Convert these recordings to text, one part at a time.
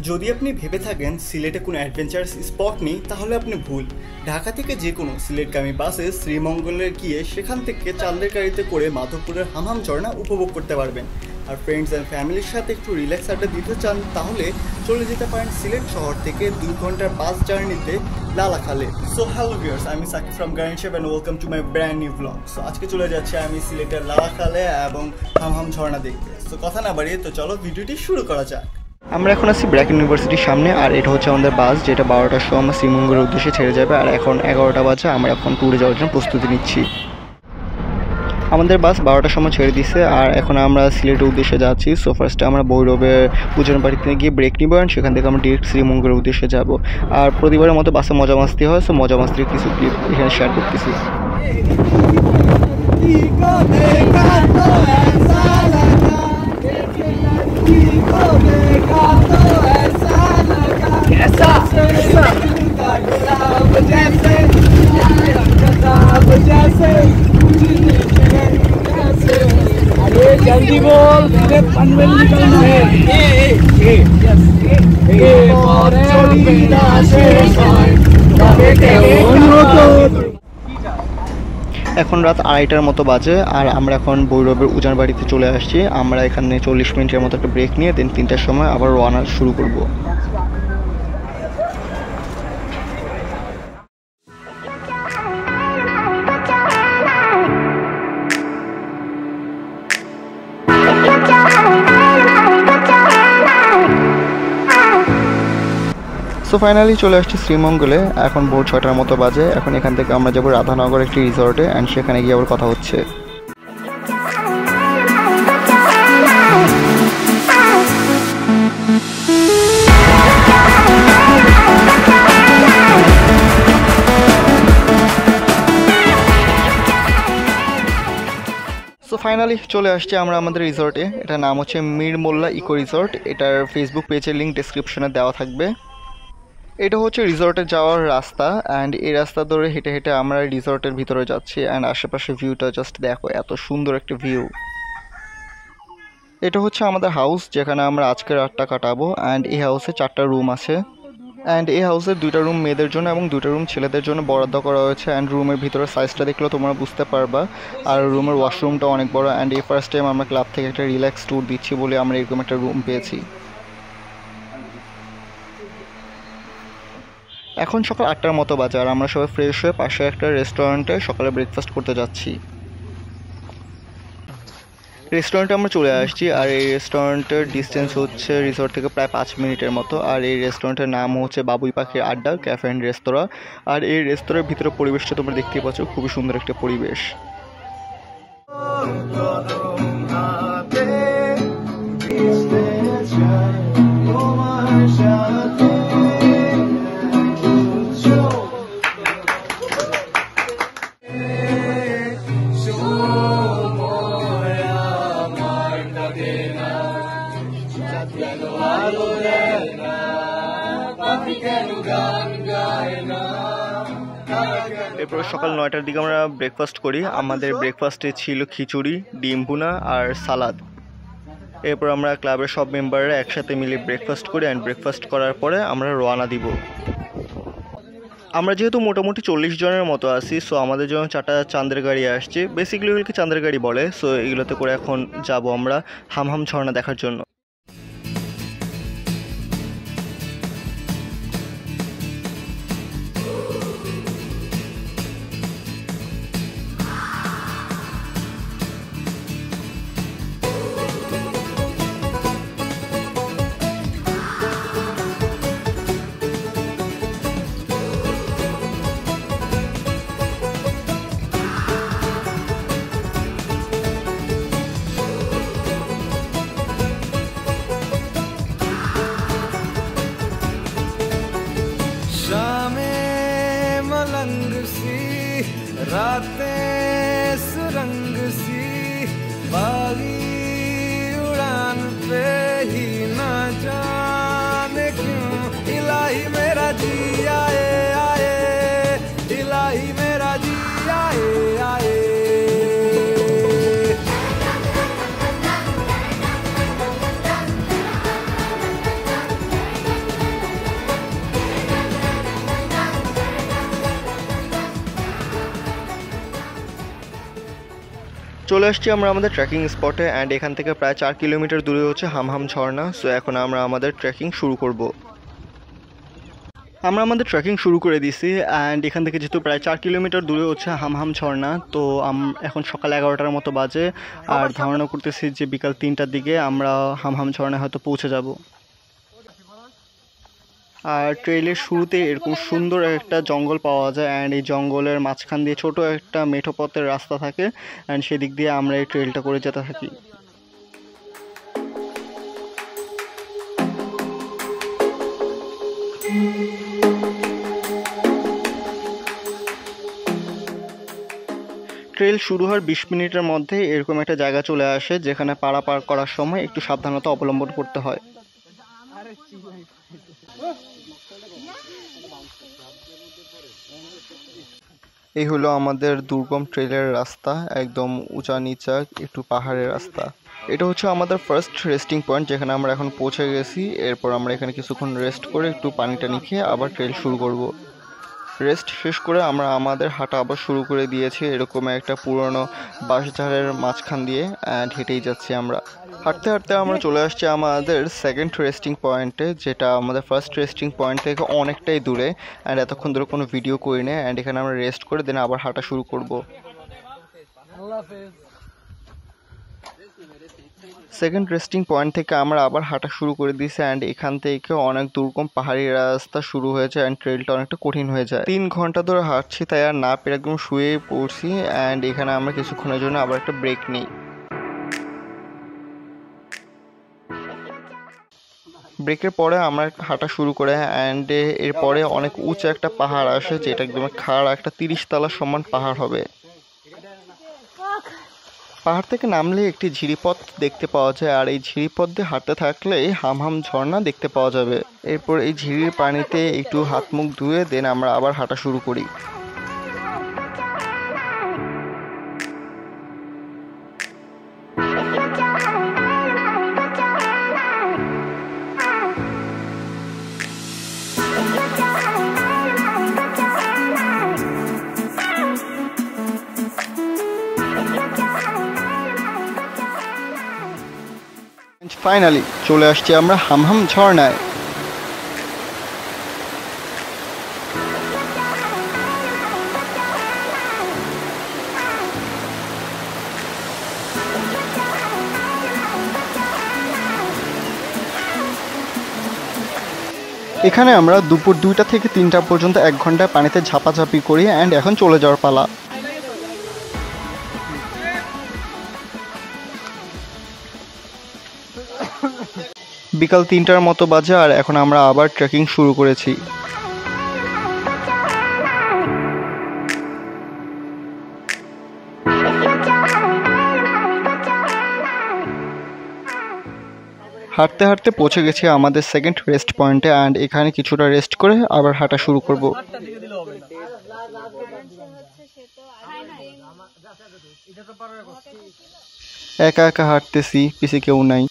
যদি আপনি ভেবে থাকেন সিলেটে কোনো অ্যাডভেঞ্চারাস স্পট নেই তাহলে আপনি ভুল। ঢাকা থেকে যে কোনো সিলেটগামী বাসে শ্রীমঙ্গলে গিয়ে সেখান থেকে চাঁদের গাড়িতে করে মাধবপুরের হামহাম ঝর্ণা উপভোগ করতে পারবেন। আর ফ্রেন্ডস অ্যান্ড ফ্যামিলির সাথে একটু রিল্যাক্স আড্ডা দিতে চান তাহলে চলে যেতে পারেন সিলেট শহর থেকে 2 ঘন্টার বাস জার্নিতে লালাখালে। সো হ্যালো ভিউয়ার্স, আমি Sakib from garden shape and welcome to my brand new blog. So আজকে চলে যাচ্ছে আমি সিলেটের লালাখালে এবং হামহাম ঝর্ণা দেখতে। সো কথা না বাড়িয়ে তো চলো ভিডিওটি শুরু করা যাক। আমরা এখন আছি ব্র্যাক ইউনিভার্সিটির সামনে, আর এটা হচ্ছে আমাদের বাস, যেটা 12টার সময় আমরা শ্রীমঙ্গলের উদ্দেশ্যে ছেড়ে যাবে। আর এখন 11টা বাজে, আমরা এখন ট্যুরে যাওয়ার জন্য প্রস্তুতি নিচ্ছি। আমাদের বাস 12টার সময় ছেড়ে দিছে, আর এখন আমরা সিলেটের উদ্দেশ্যে যাচ্ছি। সো ফার্স্টে আমরা ভৈরবে পূজন বাড়িতে গিয়ে ব্রেক নিব, আর সেখান থেকে আমরা ডিরেক্ট শ্রীমঙ্গলের উদ্দেশ্যে যাব। আর প্রতিবারের মতো বাসে মজা মাস্তি হয়, সো মজা মাস্তির কিছু ক্লিপ এখানে শেয়ার করতেছি। जल्दी बोल, पनवेल निकलना है। এখন রাত 2:30টার মতো বাজে, আর আমরা এখন ভৈরবের উজান বাড়িতে চলে আসছি। আমরা এখানে 40 মিনিটের মতো একটা ব্রেক নিয়ে দেন 3টার সময় আবার রওনা শুরু করব। সো ফাইনালি চলে আসছি শ্রীমঙ্গলে। এখন ভোর 6টার মতো বাজে। এখন এখান থেকে আমরা যাবো রাধানগর একটি রিসর্টে, অ্যান্ড সেখানে গিয়ে আবার কথা হচ্ছে। সো ফাইনালি চলে আসছি আমরা আমাদের রিসর্টে। এটার নাম হচ্ছে মীর মোল্লা ইকো রিসর্ট। এটার ফেসবুক পেজের লিঙ্ক ডেসক্রিপশনে দেওয়া থাকবে। এটা হচ্ছে রিসর্টে যাওয়ার রাস্তা, অ্যান্ড এই রাস্তা ধরে হেঁটে হেঁটে আমরা রিসর্টের ভিতরে যাচ্ছি। অ্যান্ড আশেপাশে ভিউটা জাস্ট দেখো, এত সুন্দর একটা ভিউ। এটা হচ্ছে আমাদের হাউস, যেখানে আমরা আজকে রাতটা কাটাবো। অ্যান্ড এই হাউসে 4টা রুম আছে, অ্যান্ড এই হাউসের 2টা রুম মেয়েদের জন্য এবং 2টা রুম ছেলেদের জন্য বরাদ্দ করা হয়েছে। অ্যান্ড রুমের ভিতরে সাইজটা দেখলেও তোমরা বুঝতে পারবা। আর রুমের ওয়াশরুমটা অনেক বড়। অ্যান্ড এই ফার্স্ট টাইম আমরা ক্লাব থেকে একটা রিল্যাক্স ট্যুর দিচ্ছি বলে আমরা এরকম একটা রুম পেয়েছি। এখন সকাল 8টার মতো বাজে, আর আমরা সবাই ফ্রেশ হয়ে পাশে একটা রেস্টুরেন্টে সকালে ব্রেকফাস্ট করতে যাচ্ছি। রেস্টুরেন্টে আমরা চলে আসছি, আর এই রেস্টুরেন্টের ডিস্টেন্স হচ্ছে রিসর্ট থেকে প্রায় 5 মিনিটের মতো। আর এই রেস্টুরেন্টের নাম হচ্ছে বাবুই পাখির আড্ডা ক্যাফে অ্যান্ড রেস্তোরাঁ। আর এই রেস্তোরাঁর ভিতরে পরিবেশটা তোমরা দেখতেই পাচ্ছ, খুবই সুন্দর একটা পরিবেশ। এরপর সকাল 9টার দিকে আমরা ব্রেকফাস্ট করি। আমাদের ব্রেকফাস্টে ছিল খিচুড়ি, ডিম ভুনা আর সালাদ। এরপর আমরা ক্লাবের সব মেম্বাররা একসাথে মিলে ব্রেকফাস্ট করি, অ্যান্ড ব্রেকফাস্ট করার পরে আমরা রওনা দিব। আমরা যেহেতু মোটামুটি 40 জনের মতো আছি, সো আমাদের জন্য 4টা চাঁদের গাড়ি আসছে। বেসিক্যালি এগুলোকে চাঁদের গাড়ি বলে। সো এগুলোতে করে এখন যাব আমরা হামহাম ঝর্ণা দেখার জন্য। मलंग सी रातें सुरंग सी बागी उड़ान पे ही ना जाने क्यों इलाही मेरा जी आए आए इलाही मेरा जी आए आए। চলে আসছি আমরা আমাদের ট্রেকিং স্পটে অ্যান্ড এখান থেকে প্রায় 4 কিলোমিটার দূরে হচ্ছে হামহাম ঝর্ণা। সো এখন আমরা আমাদের ট্রেকিং শুরু করব। আমরা আমাদের ট্রেকিং শুরু করে দিয়েছি অ্যান্ড এখান থেকে যেহেতু প্রায় 4 কিলোমিটার দূরে হচ্ছে হামহাম ঝর্ণা, তো এখন সকাল 11টার মতো বাজে আর ধারণা করতেছি যে বিকাল 3টার দিকে আমরা হামহাম ঝর্ণায় হয়তো পৌঁছে যাব। আর ট্রেইলের শুরুতে এরকম সুন্দর একটা জঙ্গল পাওয়া যায় অ্যান্ড এই জঙ্গলের মাঝখান দিয়ে ছোট একটা মেঠো পথের রাস্তা থাকে অ্যান্ড সেদিক দিয়ে আমরা এই ট্রেইলটা করে যেতে থাকি। ট্রেল শুরু হওয়ার 20 মিনিটের মধ্যে এরকম একটা জায়গা চলে আসে যেখানে পারাপার করার সময় একটু সাবধানতা অবলম্বন করতে হয়। এই হলো আমাদের দুর্গম ট্রেলের রাস্তা, একদম উঁচা নিচা একটু পাহাড়ের রাস্তা। এটা হচ্ছে আমাদের ফার্স্ট রেস্টিং পয়েন্ট যেখানে আমরা এখন পৌঁছে গেছি। এরপর আমরা এখানে কিছুক্ষণ রেস্ট করে একটু পানি টানি খেয়ে আবার ট্রেল শুরু করব। রেস্ট শেষ করে আমরা আমাদের হাঁটা আবার শুরু করে দিয়েছি এরকম একটা পুরনো বাঁশঝাড়ের মাঝখান দিয়ে অ্যান্ড হেঁটেই যাচ্ছি আমরা। হাঁটতে হাঁটতে আমরা চলে আসছি আমাদের সেকেন্ড রেস্টিং পয়েন্টে, যেটা আমাদের ফার্স্ট রেস্টিং পয়েন্ট থেকে অনেকটাই দূরে অ্যান্ড এতক্ষণ ধরে কোনো ভিডিও করি না অ্যান্ড এখানে আমরা রেস্ট করে দেন আবার হাঁটা শুরু করব। সেকেন্ড রেস্টিং পয়েন্ট থেকে আমরা আবার হাঁটা শুরু করে দিয়েছি অ্যান্ড এখান থেকে অনেক দুর্গম পাহাড়ি রাস্তা শুরু হয়েছে অ্যান্ড ট্রেলটা অনেকটা কঠিন হয়ে যায়। 3 ঘন্টা ধরে হাঁটছি তাই আর না পেরে একদম শুয়ে পড়ছি অ্যান্ড এখানে আমরা কিছুক্ষণের জন্য আবার একটা ব্রেক নিই। ব্রেকের পরে আমরা হাঁটা শুরু করে অ্যান্ড এরপরে অনেক উঁচু একটা পাহাড় আসে যেটা একদম খাড়া একটা 30 তলা সমান পাহাড় হবে। পাহাড় থেকে নামলে একটি ঝিরিপথ দেখতে পাওয়া যায় আর এই ঝিরিপথ দিয়ে হাঁটতে থাকলে হামহাম ঝর্ণা দেখতে পাওয়া যাবে। এরপর এই ঝিরির পানিতে একটু হাত মুখ ধুয়ে দেন আমরা আবার হাঁটা শুরু করি। ফাইনালি চলে আসছি আমরা হামহাম ঝর্ণায়। এখানে আমরা দুপুর 2টা থেকে 3টা পর্যন্ত 1 ঘন্টায় পানিতে ঝাপাঝাপি করি অ্যান্ড এখন চলে যাওয়ার পালা। বিকাল 3টার মতো বাজে আর এখন আমরা আবার ট্রেকিং শুরু করেছি। হাঁটতে হাঁটতে পৌঁছে গেছি আমাদের সেকেন্ড রেস্ট পয়েন্টে অ্যান্ড এখানে কিছুটা রেস্ট করে আবার হাঁটা শুরু করব। একা একা হাঁটতেছি, পিছে কেউ নাই।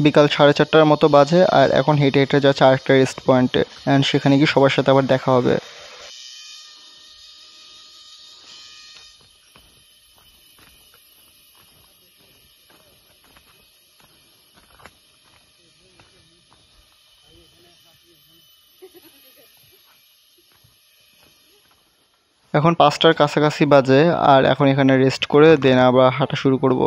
বিকাল 4:30টার মতো বাজে আর এখন হেঁটে হেঁটে যাচ্ছে আরেকটা রেস্ট পয়েন্টে অ্যান্ড সেখানে গিয়ে সবার সাথে আবার দেখা হবে। এখন 5টার কাছাকাছি বাজে আর এখন এখানে রেস্ট করে দেন আবার হাঁটা শুরু করব।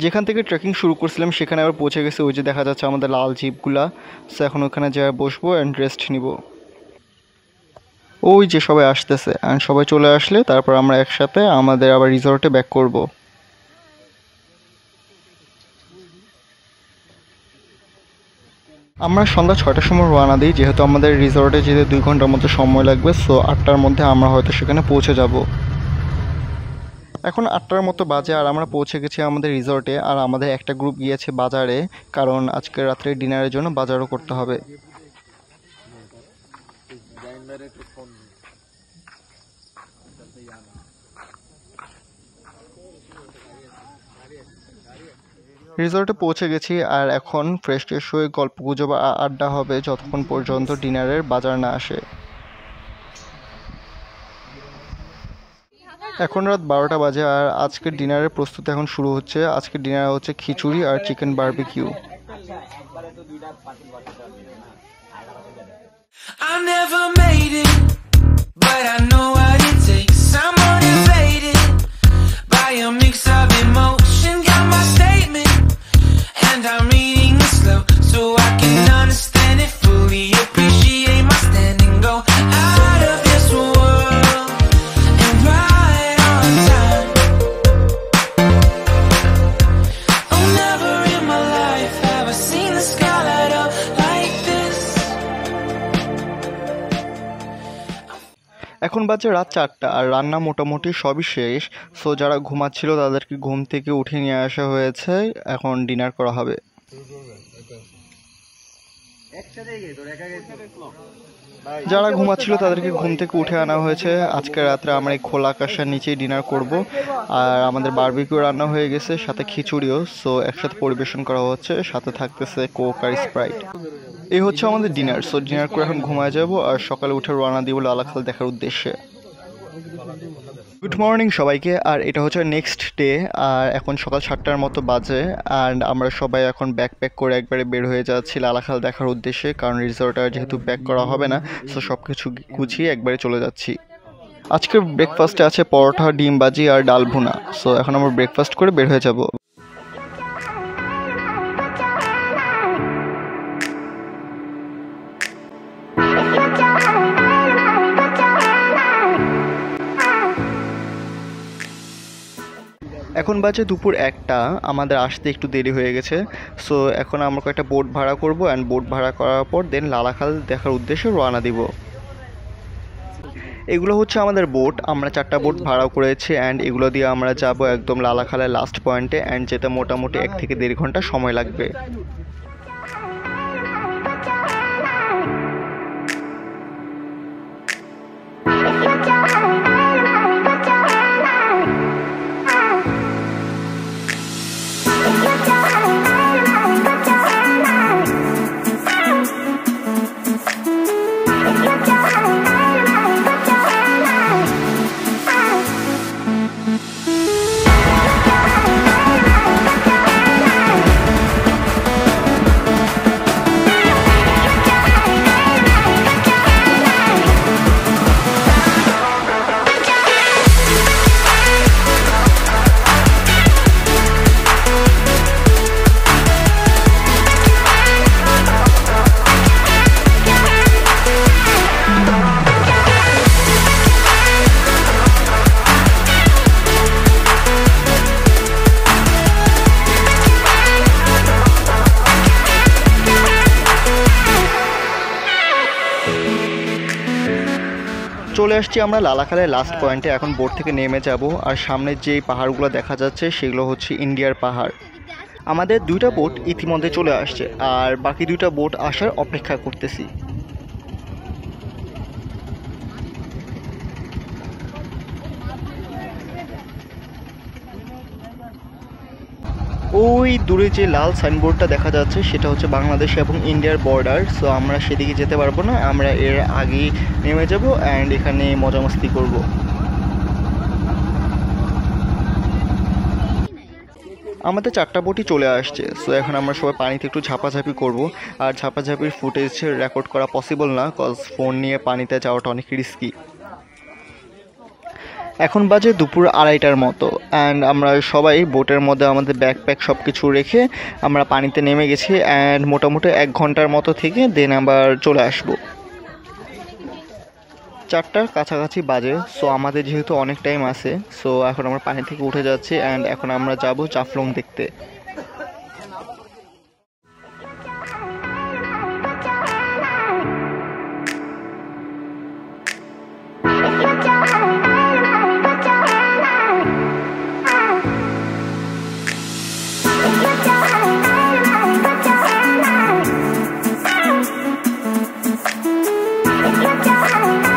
যেখান থেকে ট্রেকিং শুরু করছিলাম সেখানে আবার পৌঁছে গেছে, ওই যে দেখা যাচ্ছে আমাদের লাল জিপগুলা। সো এখন ওখানে যাই বসবো অ্যান্ড রেস্ট নিব। ওই যে সবাই আসতেছে অ্যান্ড সবাই চলে আসলে তারপর আমরা একসাথে আমাদের আবার রিসর্টে ব্যাক করব। আমরা সন্ধ্যা 6টার সময় রওনা দিই, যেহেতু আমাদের রিসর্টে যেতে 2 ঘন্টার মতো সময় লাগবে। সো 8টার মধ্যে আমরা হয়তো সেখানে পৌঁছে যাব। এখন 8টার মতো বাজে আর আমরা পৌঁছে গেছি আমাদের রিসর্টে আর আমাদের একটা গ্রুপ গিয়েছে বাজারে, কারণ আজকে রাত্রে ডিনারের জন্য বাজারও করতে হবে। রিসর্টে পৌঁছে গেছি আর এখন ফ্রেশ ট্রেশ হয়ে গল্প গুজব আড্ডা হবে যতক্ষণ পর্যন্ত ডিনারের বাজার না আসে। এখন রাত 12টা বাজে আর আজকের ডিনারের প্রস্তুতি এখন শুরু হচ্ছে। আজকের ডিনার হচ্ছে খিচুড়ি আর chicken barbecue. I never made it, but I know what it takes. I'm motivated by a mix of emotion. Got my statement, and I'm reading it slow so I can understand it fully. Appreciate my standing, go out of this world and right on time. Oh, never in my life have I seen the sky light up like this. এখন বাজে রাত 4টা আর রান্না মোটামুটি সবই শেষ। So যারা ঘুমাচ্ছিল তাদেরকে ঘুম থেকে উঠিয়ে নিয়ে আসা হয়েছে, এখন ডিনার করা হবে। যারা ঘুমাচ্ছিল তাদেরকে ঘুম থেকে উঠে আনা হয়েছে। আজকে রাত্রে আমরা এই খোলা আকাশের নিচেই ডিনার করব। আর আমাদের বারবিকিউ রান্না হয়ে গেছে, সাথে খিচুড়িও। সো একসাথে পরিবেশন করা হচ্ছে, সাথে থাকতেছে কোক আর স্প্রাইট। এই হচ্ছে আমাদের ডিনার। সো ডিনার করে এখন ঘুমায় যাব আর সকালে উঠে রওনা দিব লালাখাল দেখার উদ্দেশ্যে। গুড মর্নিং সবাইকে। আর এটা হচ্ছে নেক্সট ডে আর এখন সকাল 7টার মতো বাজে। আর আমরা সবাই এখন ব্যাকপ্যাক করে একবারে বের হয়ে যাচ্ছি লালাখাল দেখার উদ্দেশ্যে, কারণ রিসর্টে যেহেতু প্যাক করা হবে না, সো সব কিছু গুছিয়ে একবারে চলে যাচ্ছি। আজকের ব্রেকফাস্টে আছে পরোটা, ডিম ভাজি আর ডাল ভুনা। সো এখন আমরা ব্রেকফাস্ট করে বের হয়ে যাব। এখন বাজে দুপুর 1টা, আমাদের আসতে একটু দেরি হয়ে গেছে। সো এখন আমরা কয়েকটা বোট ভাড়া করব অ্যান্ড বোট ভাড়া করার পর দেন লালাখাল দেখার উদ্দেশ্যে রওনা দিব। এগুলো হচ্ছে আমাদের বোট। আমরা 4টা বোট ভাড়া করেছি অ্যান্ড এগুলো দিয়ে আমরা যাব একদম লালাখালের লাস্ট পয়েন্টে অ্যান্ড যেতে মোটামুটি 1 থেকে 1.5 ঘন্টা সময় লাগবে। চলে আসছি আমরা লালাখালের লাস্ট পয়েন্টে। এখন বোট থেকে নেমে যাব আর সামনে যেই পাহাড়গুলো দেখা যাচ্ছে সেগুলো হচ্ছে ইন্ডিয়ার পাহাড়। আমাদের 2টা বোট ইতিমধ্যে চলে আসছে আর বাকি 2টা বোট আসার অপেক্ষা করতেছি। ওই দূরে যে লাল সাইনবোর্ডটা দেখা যাচ্ছে সেটা হচ্ছে বাংলাদেশ এবং ইন্ডিয়ার বর্ডার। সো আমরা সেদিকে যেতে পারবো না, আমরা এর আগেই নেমে যাব অ্যান্ড এখানে মজা মাস্তি করব। আমাদের 4টা বোটই চলে আসছে। সো এখন আমরা সবাই পানিতে একটু ঝাপাঝাপি করব। আর ঝাপাঝাপির ফুটেজ রেকর্ড করা পসিবল না, কজ ফোন নিয়ে পানিতে যাওয়াটা অনেক রিস্কি। এখন বাজে দুপুর 2:30টার মতো অ্যান্ড আমরা সবাই বোটের মধ্যে আমাদের ব্যাকপ্যাক সব কিছু রেখে আমরা পানিতে নেমে গেছি অ্যান্ড মোটামুটি 1 ঘন্টার মতো থেকে দেন আবার চলে আসব। 4টার কাছাকাছি বাজে। সো আমাদের যেহেতু অনেক টাইম আছে, সো এখন আমরা পানি থেকে উঠে যাচ্ছি অ্যান্ড এখন আমরা যাব জাফলং দেখতে। Yeah.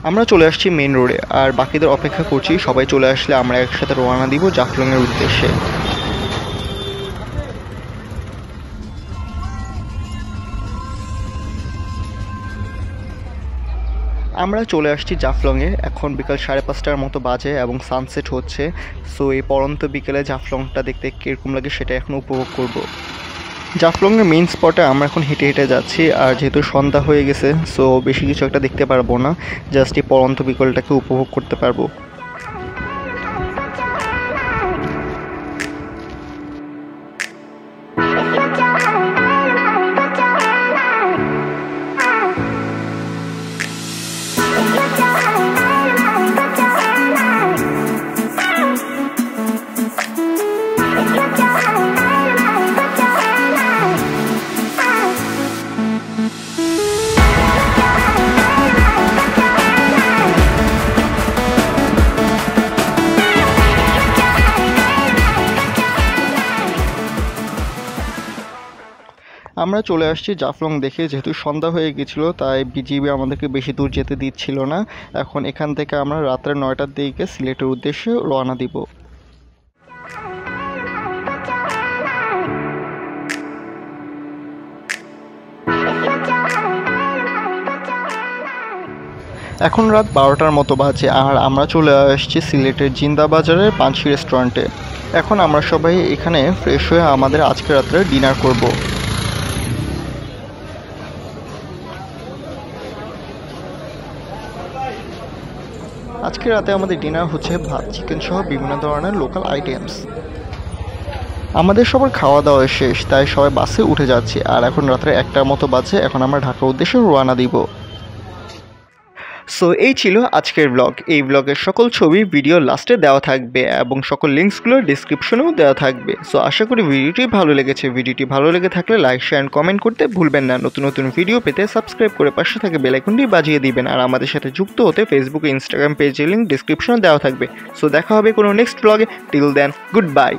আমরা চলে আসছি মেন রোডে আর বাকিদের অপেক্ষা করছি সবাই চলে আসলে আমরা একসাথে রওনা দিব জাফলংয়ের উদ্দেশ্যে। আমরা চলে আসছি জাফলংয়ে, এখন বিকাল 5:30টার মতো বাজে এবং সানসেট হচ্ছে। সো এই পরন্ত বিকেলে জাফলংটা দেখতে কীরকম লাগে সেটা এখন উপভোগ করব। জাফলংয়ের মেইন স্পটে আমরা এখন হেঁটে হেঁটে যাচ্ছি আর যেহেতু সন্ধ্যা হয়ে গেছে সো বেশি কিছু একটা দেখতে পারবো না, জাস্ট এই পরন্ত বিকেলটাকে উপভোগ করতে পারবো। আমরা চলে আসছি জাফলং দেখে, যেহেতু সন্ধ্যা হয়ে গেছিলো তাই বিজিবি আমাদেরকে বেশি দূর যেতে দিচ্ছিল না। এখন এখান থেকে আমরা রাত্রে 9টার দিকে সিলেটের উদ্দেশ্যে রওনা দিব। এখন রাত 12টার মতো বাজে আর আমরা চলে আসছি সিলেটের জিন্দা বাজারের পাঞ্চি রেস্টুরেন্টে। এখন আমরা সবাই এখানে ফ্রেশ হয়ে আমাদের আজকে রাত্রে ডিনার করব। আজকে রাতে আমাদের ডিনার হচ্ছে ভাত, চিকেন সহ বিভিন্ন ধরনের লোকাল আইটেমস। আমাদের সবার খাওয়া দাওয়া শেষ, তাই সবাই বাসে উঠে যাচ্ছি আর এখন রাত্রে 1টার মতো বাজে। এখন আমরা ঢাকার উদ্দেশ্যে রওনা দিব। সো এই ছিল আজকের ব্লগ। এই ব্লগের সকল ছবি ভিডিও লাস্টে দেওয়া থাকবে এবং সকল লিঙ্কসগুলো ডিসক্রিপশনেও দেওয়া থাকবে। সো আশা করি ভিডিওটি ভালো লেগেছে। ভিডিওটি ভালো লেগে থাকলে লাইক শেয়ার অ্যান্ড কমেন্ট করতে ভুলবেন না। নতুন নতুন ভিডিও পেতে সাবস্ক্রাইব করে পাশে থেকে বেল আইকনটি বাজিয়ে দিবেন আর আমাদের সাথে যুক্ত হতে ফেসবুক ইনস্টাগ্রাম পেজের লিঙ্ক ডিসক্রিপশনে দেওয়া থাকবে। সো দেখা হবে কোনো নেক্সট ব্লগে। Till then, good bye.